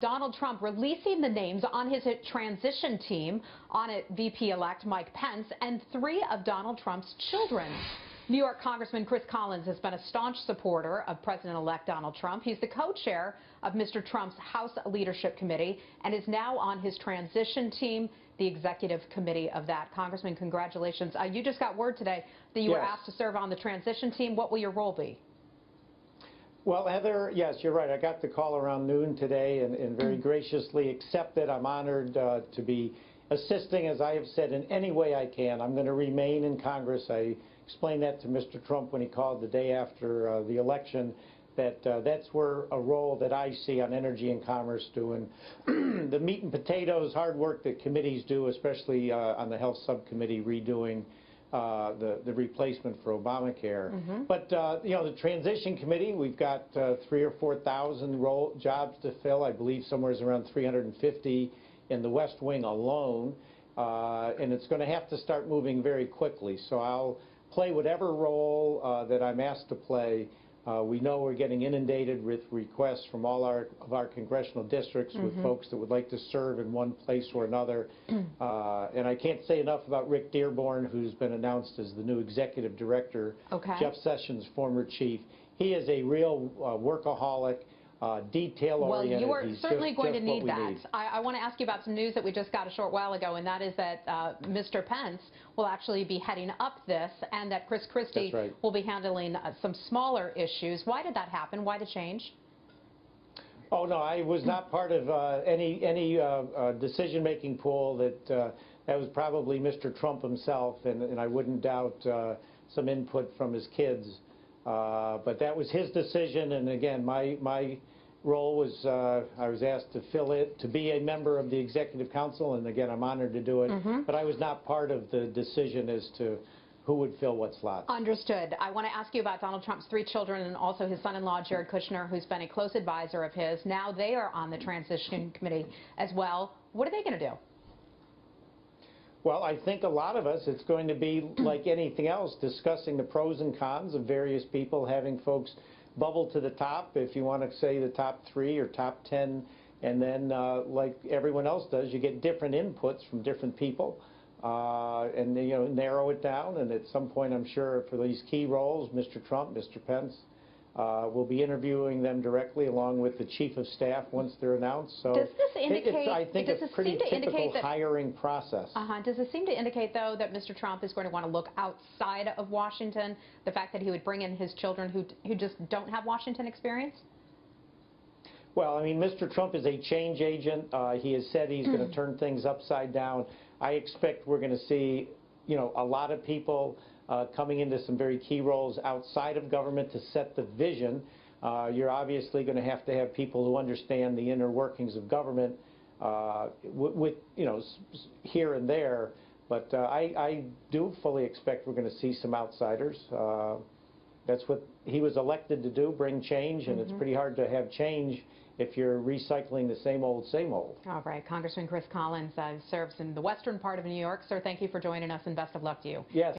Donald Trump releasing the names on his transition team, on it VP-elect Mike Pence and 3 of Donald Trump's children. New York Congressman Chris Collins has been a staunch supporter of President-elect Donald Trump. He's the co-chair of Mr. Trump's House Leadership Committee and is now on his transition team, the executive committee of that. Congressman, congratulations. You just got word today that you were asked to serve on the transition team. What will your role be? Well, Heather, yes, you're right. I got the call around noon today and very graciously accepted. I'm honored to be assisting, as I have said, in any way I can. I'm going to remain in Congress. I explained that to Mr. Trump when he called the day after the election, that that's where a role that I see on energy and commerce doing the meat and potatoes, hard work that committees do, especially on the Health Subcommittee redoing the replacement for Obamacare. But, you know, the Transition Committee, we've got 3,000 or 4,000 jobs to fill. I believe somewhere around 350 in the West Wing alone. And it's going to have to start moving very quickly. So I'll play whatever role that I'm asked to play. We know we're getting inundated with requests from all of our congressional districts with folks that would like to serve in one place or another. And I can't say enough about Rick Dearborn, who's been announced as the new executive director, Jeff Sessions' former chief. He is a real workaholic, detail-oriented. Well, you are certainly going to need that. I want to ask you about some news that we just got a short while ago, and that is that Mr. Pence will actually be heading up this, and that Chris Christie will be handling some smaller issues. Why did that happen? Why the change? Oh, no, I was not part of any decision-making pool. That was probably Mr. Trump himself, and I wouldn't doubt some input from his kids. But that was his decision, and again, my role was I was asked to fill it, to be a member of the Executive Council, and again, I'm honored to do it. But I was not part of the decision as to who would fill what slots. Understood. I want to ask you about Donald Trump's 3 children and also his son-in-law, Jared Kushner, who's been a close advisor of his. Now they are on the Transition Committee as well. What are they going to do? Well, I think a lot of us, it's going to be like anything else, discussing the pros and cons of various people, having folks bubble to the top, if you want to say the top 3 or top 10, and then like everyone else does, you get different inputs from different people, and you know, narrow it down. And at some point, I'm sure for these key roles, Mr. Trump, Mr. Pence, we'll be interviewing them directly along with the chief of staff once they're announced. So does this indicate, I think it's a pretty typical hiring process. Does it seem to indicate, though, that Mr. Trump is going to want to look outside of Washington, the fact that he would bring in his children who just don't have Washington experience? Well, I mean, Mr. Trump is a change agent. He has said he's going to turn things upside down. I expect we're going to see, you know, a lot of people coming into some very key roles outside of government to set the vision. You're obviously going to have people who understand the inner workings of government with, you know, here and there. But I do fully expect we're going to see some outsiders. That's what he was elected to do, bring change, and it's pretty hard to have change if you're recycling the same old, same old. All right. Congressman Chris Collins serves in the western part of New York. Sir, thank you for joining us, and best of luck to you. Yes.